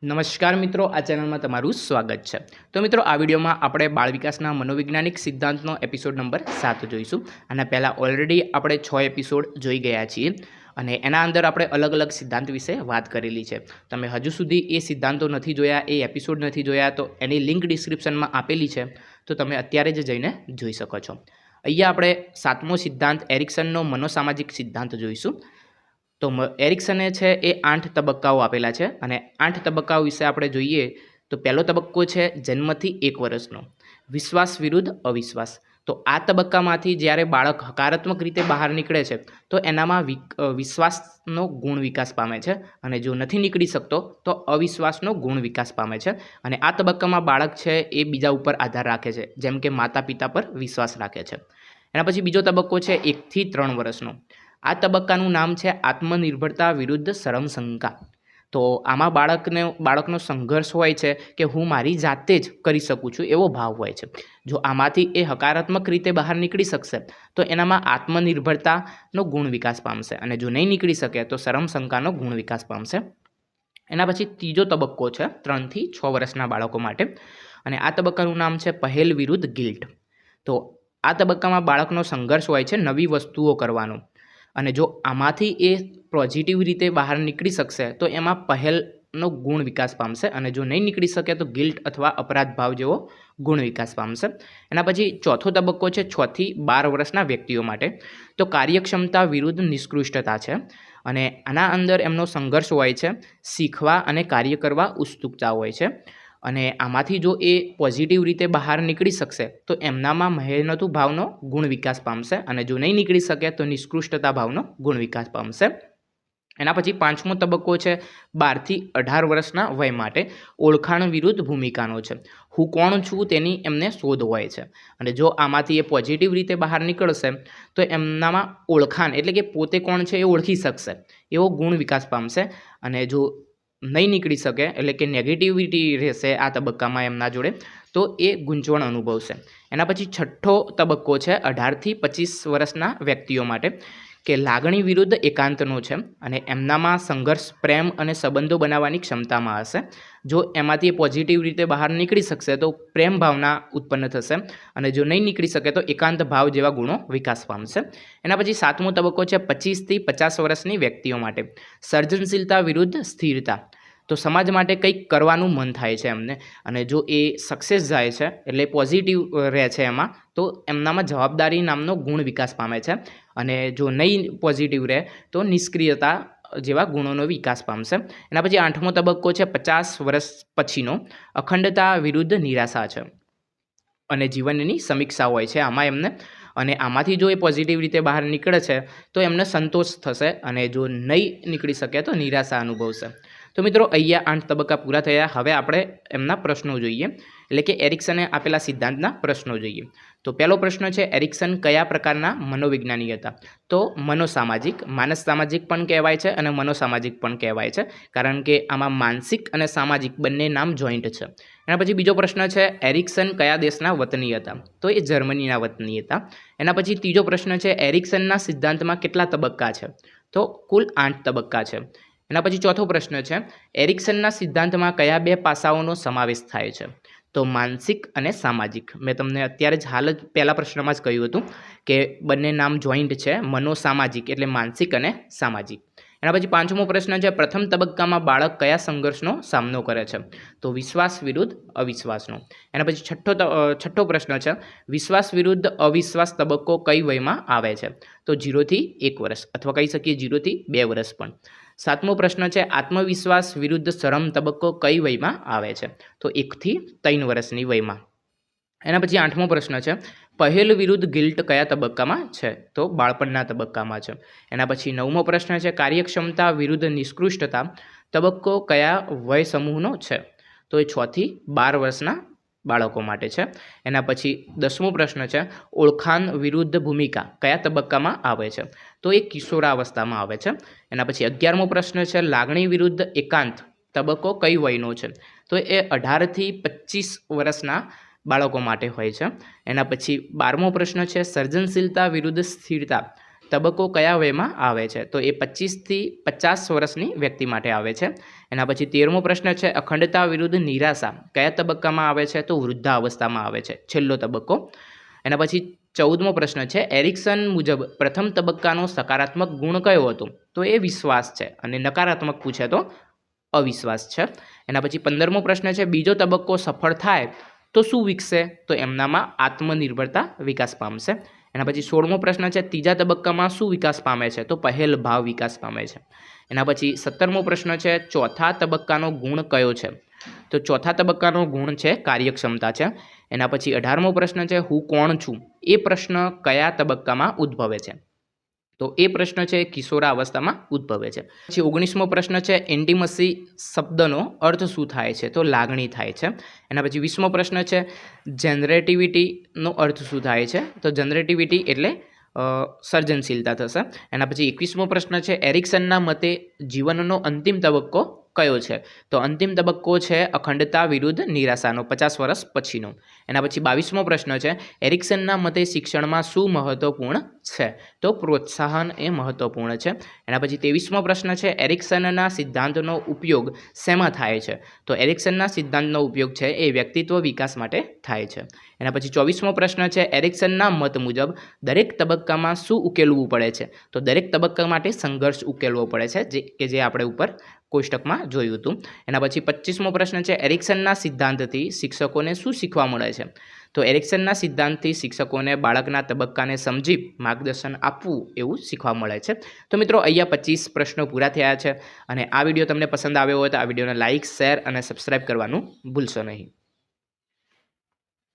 નમસ્કાર મિત્રો, આ ચેનલમાં તમારું સ્વાગત છે। તો મિત્રો, આ વિડીયોમાં આપણે બાળ વિકાસના મનોવૈજ્ઞાનિક સિદ્ધાંતનો એપિસોડ નંબર 7 જોઈશું। આના પહેલાં ઓલરેડી આપણે 6 એપિસોડ જોઈ ગયા છીએ અને એના અંદર આપણે અલગ અલગ સિદ્ધાંત વિશે વાત કરેલી છે। તમે હજુ સુધી એ સિદ્ધાંતો નથી જોયા, એ એપિસોડ નથી જોયા, તો એની લિંક ડિસ્ક્રિપ્શનમાં આપેલી છે, તો તમે અત્યારે જ જઈને જોઈ શકો છો। અહીંયા આપણે 7મો સિદ્ધાંત એરિક્સનનો મનોસામાજિક સિદ્ધાંત જોઈશું। તો એરિક્સને છે એ 8 તબક્કાઓ આપેલા છે અને 8 તબક્કાઓ વિશે આપણે જોઈએ તો પહેલો તબક્કો છે જન્મથી 1 વર્ષનો, વિશ્વાસ વિરુદ્ધ અવિશ્વાસ। તો આ તબક્કામાંથી જ્યારે બાળક હકારાત્મક રીતે બહાર નીકળે છે તો એનામાં વિશ્વાસનો ગુણ વિકાસ પામે છે અને જો નથી નીકળી શકતો તો અવિશ્વાસનો ગુણ વિકાસ પામે છે અને આ તબક્કામાં બાળક છે એ બીજા ઉપર આધાર રાખે છે, જેમ કે માતા પિતા પર વિશ્વાસ રાખે છે। એના પછી બીજો તબક્કો છે 1 થી 3 વર્ષનો। આ તબક્કાનું નામ છે આત્મનિર્ભરતા વિરુદ્ધ શરમ શંકા। તો આમાં બાળકનો સંઘર્ષ હોય છે કે હું મારી જાતે જ કરી શકું છું એવો ભાવ હોય છે। જો આમાંથી એ હકારાત્મક રીતે બહાર નીકળી શકશે તો એનામાં આત્મનિર્ભરતાનો ગુણ વિકાસ પામશે અને જો નહીં નીકળી શકે તો શરમ શંકાનો ગુણ વિકાસ પામશે। એના પછી ત્રીજો તબક્કો છે 3 થી 6 વર્ષના બાળકો માટે અને આ તબક્કાનું નામ છે પહેલ વિરુદ્ધ ગિલ્ટ। તો આ તબક્કામાં બાળકનો સંઘર્ષ હોય છે નવી વસ્તુઓ કરવાનો અને જો આમાંથી એ પોઝિટિવ રીતે બહાર નીકળી શકશે તો એમાં પહેલનો ગુણ વિકાસ પામશે અને જો નહીં નીકળી શકે તો ગિલ્ટ અથવા અપરાધ ભાવ જેવો ગુણ વિકાસ પામશે। એના પછી ચોથો તબક્કો છે 6 થી 12 વર્ષના વ્યક્તિઓ માટે। તો કાર્યક્ષમતા વિરુદ્ધ નિષ્કૃષ્ટતા છે અને આના અંદર એમનો સંઘર્ષ હોય છે, શીખવા અને કાર્ય કરવા ઉત્સુકતા હોય છે અને આમાંથી જો એ પોઝિટિવ રીતે બહાર નીકળી શકશે તો એમનામાં મહેનતુ ભાવનો ગુણ વિકાસ પામશે અને જો નહીં નીકળી શકે તો નિષ્કૃષ્ટતા ભાવનો ગુણ વિકાસ પામશે। એના પછી 5મો તબક્કો છે 12 થી 18 વર્ષના વય માટે। ઓળખાણ વિરુદ્ધ ભૂમિકાનો છે, હું કોણ છું તેની એમને શોધ હોય છે અને જો આમાંથી એ પોઝિટિવ રીતે બહાર નીકળશે તો એમનામાં ઓળખાણ એટલે કે પોતે કોણ છે એ ઓળખી શકશે એવો ગુણ વિકાસ પામશે અને જો નહીં નીકળી શકે એટલે કે નેગેટિવિટી રહેશે આ તબક્કામાં એમના જોડે તો એ ગૂંચવણ અનુભવશે। એના પછી 6થો તબક્કો છે 18 થી 25 વર્ષના વ્યક્તિઓ માટે કે લાગણી વિરુદ્ધ એકાંતનો છે અને એમનામાં સંઘર્ષ પ્રેમ અને સંબંધો બનાવવાની ક્ષમતામાં હશે। જો એમાંથી પોઝિટિવ રીતે બહાર નીકળી શકશે તો પ્રેમ ભાવના ઉત્પન્ન થશે અને જો નહીં નીકળી શકે તો એકાંત ભાવ જેવા ગુણો વિકાસ પામશે। એના પછી 7મો તબક્કો છે 25 થી 50 વર્ષની વ્યક્તિઓ માટે, સર્જનશીલતા વિરુદ્ધ સ્થિરતા। તો સમાજ માટે કંઈક કરવાનું મન થાય છે એમને અને જો એ સક્સેસ જાય છે એટલે પોઝિટિવ રહે છે એમાં તો એમનામાં જવાબદારી નામનો ગુણ વિકાસ પામે છે અને જો નહીં પોઝિટિવ રહે તો નિષ્ક્રિયતા જેવા ગુણોનો વિકાસ પામશે। એના પછી 8મો તબક્કો છે 50 વર્ષ પછીનો, અખંડતા વિરુદ્ધ નિરાશા છે અને જીવનની સમીક્ષા હોય છે આમાં એમને અને આમાંથી જો એ પોઝિટિવ રીતે બહાર નીકળે છે તો એમને સંતોષ થશે અને જો નહીં નીકળી શકે તો નિરાશા અનુભવશે। તો મિત્રો, અહીંયા 8 તબક્કા પૂરા થયા। હવે આપણે એમના પ્રશ્નો જોઈએ, એટલે કે એરિક્સને આપેલા સિદ્ધાંતના પ્રશ્નો જોઈએ। તો પહેલો પ્રશ્ન છે એરિક્સન કયા પ્રકારના મનોવિજ્ઞાની હતા? તો મનોસામાજિક, માનસ સામાજિક પણ કહેવાય છે અને મનોસામાજિક પણ કહેવાય છે કારણ કે આમાં માનસિક અને સામાજિક બંને નામ જોઈન્ટ છે। એના પછી બીજો પ્રશ્ન છે એરિક્સન કયા દેશના વતની હતા? તો એ જર્મનીના વતની હતા। એના પછી ત્રીજો પ્રશ્ન છે એરિક્સનના સિદ્ધાંતમાં કેટલા તબક્કા છે? તો કુલ 8 તબક્કા છે। એના પછી ચોથો પ્રશ્ન છે એરિક્સનના સિદ્ધાંતમાં કયા 2 પાસાઓનો સમાવેશ થાય છે? તો માનસિક અને સામાજિક। મેં તમને અત્યારે જ હાલ જ પહેલા પ્રશ્નમાં જ કહ્યું હતું કે બંને નામ જોઈન્ટ છે, મનોસામાજિક એટલે માનસિક અને સામાજિક। એના પછી 5મો પ્રશ્ન છે પ્રથમ તબક્કામાં બાળક કયા સંઘર્ષનો સામનો કરે છે? તો વિશ્વાસ વિરુદ્ધ અવિશ્વાસનો। એના પછી છઠ્ઠો પ્રશ્ન છે વિશ્વાસ વિરુદ્ધ અવિશ્વાસ તબક્કો કઈ વયમાં આવે છે? તો 0 થી 1 વર્ષ અથવા કહી શકીએ 0 થી 2 વર્ષ પણ। 7મો પ્રશ્ન છે આત્મવિશ્વાસ વિરુદ્ધ શરમ તબક્કો કઈ વયમાં આવે છે? તો 1 થી 3 વર્ષની વયમાં। એના પછી 8મો પ્રશ્ન છે પહેલ વિરુદ્ધ ગિલ્ટ કયા તબક્કામાં છે? તો બાળપણના તબક્કામાં છે। એના પછી 9મો પ્રશ્ન છે કાર્યક્ષમતા વિરુદ્ધ નિષ્કૃષ્ટતા તબક્કો કયા વય સમૂહનો છે? તો એ 6 થી 12 વર્ષના બાળકો માટે છે। એના પછી 10મો પ્રશ્ન છે ઓળખાણ વિરુદ્ધ ભૂમિકા કયા તબક્કામાં આવે છે? તો એ કિશોરાવસ્થામાં આવે છે। એના પછી 11મો પ્રશ્ન છે લાગણી વિરુદ્ધ એકાંત તબક્કો કઈ વયનો છે? તો એ 18 થી 25 વર્ષના બાળકો માટે હોય છે। એના પછી 12મો પ્રશ્ન છે સર્જનશીલતા વિરુદ્ધ સ્થિરતા તબક્કો કયા વયમાં આવે છે? તો એ 25થી 50 વર્ષની વ્યક્તિ માટે આવે છે. એના પછી 13મો પ્રશ્ન છે, અખંડતા વિરુદ્ધ નિરાશા કયા તબક્કામાં આવે છે? તો વૃદ્ધાવસ્થામાં આવે છે, છેલ્લો તબક્કો. એના પછી 14મો પ્રશ્ન છે, એરિક્સન મુજબ પ્રથમ તબક્કાનો સકારાત્મક ગુણ કયો હતો? તો એ વિશ્વાસ છે, અને નકારાત્મક પૂછે તો અવિશ્વાસ છે. એના પછી 15મો પ્રશ્ન છે, બીજો તબક્કો સફળ થાય તો શું વિકસે? તો એમનામાં આત્મનિર્ભરતા વિકાસ પામશે. એના પછી 16મો પ્રશ્ન છે, ત્રીજા તબક્કામાં શું વિકાસ પામે છે? તો પહેલ ભાવ વિકાસ પામે છે. એના પછી 17મો પ્રશ્ન છે, ચોથા તબક્કાનો ગુણ કયો છે? તો ચોથા તબક્કાનો ગુણ છે કાર્યક્ષમતા છે. એના પછી 18મો પ્રશ્ન છે, હું કોણ છું? એ પ્રશ્ન કયા તબક્કામાં ઉદ્ભવે છે? તો એ પ્રશ્ન છે કિશોરાવસ્થામાં ઉદ્ભવે છે. પછી 19મો પ્રશ્ન છે, ઇન્ટિમસી શબ્દનો અર્થ શું થાય છે? તો લાગણી થાય છે. એના પછી 20મો પ્રશ્ન છે, જનરેટિવિટીનો અર્થ શું થાય છે? તો જનરેટિવિટી એટલે સર્જનશીલતા થશે. એના પછી 21મો પ્રશ્ન છે, એરિક્સનના મતે જીવનનો અંતિમ તબક્કો કયો છે? તો અંતિમ તબક્કો છે અખંડતા વિરુદ્ધ નિરાશાનો, 50 વર્ષ પછીનો. એના પછી 22મો પ્રશ્ન છે, એરિક્સનના મતે શિક્ષણમાં શું મહત્વપૂર્ણ છે? તો પ્રોત્સાહન એ મહત્વપૂર્ણ છે. એના પછી 23મો પ્રશ્ન છે, એરિક્સનના સિદ્ધાંતનો ઉપયોગ શેમાં થાય છે? તો એરિક્સનના સિદ્ધાંતનો ઉપયોગ છે એ વ્યક્તિત્વ વિકાસ માટે થાય છે. એના પછી 24મો પ્રશ્ન છે, એરિક્સનના મત મુજબ દરેક તબક્કામાં શું ઉકેલવું પડે છે? તો દરેક તબક્કા માટે સંઘર્ષ ઉકેલવો પડે છે, જે આપણે ઉપર કોષ્ટકમાં જોયું હતું. એના પછી 25મો પ્રશ્ન છે, એરિક્સનના સિદ્ધાંતથી શિક્ષકોને શું શીખવા મળે છે? તો એરિક્સનના સિદ્ધાંતથી શિક્ષકોને બાળકના તબક્કાને સમજી માર્ગદર્શન આપવું એવું શીખવા મળે છે. તો મિત્રો, અહીંયા 25 પ્રશ્નો પૂરા થયા છે. અને આ વિડીયો તમને પસંદ આવ્યો હોય તો આ વિડીયોને લાઇક, શેર અને સબસ્ક્રાઈબ કરવાનું ભૂલશો નહીં.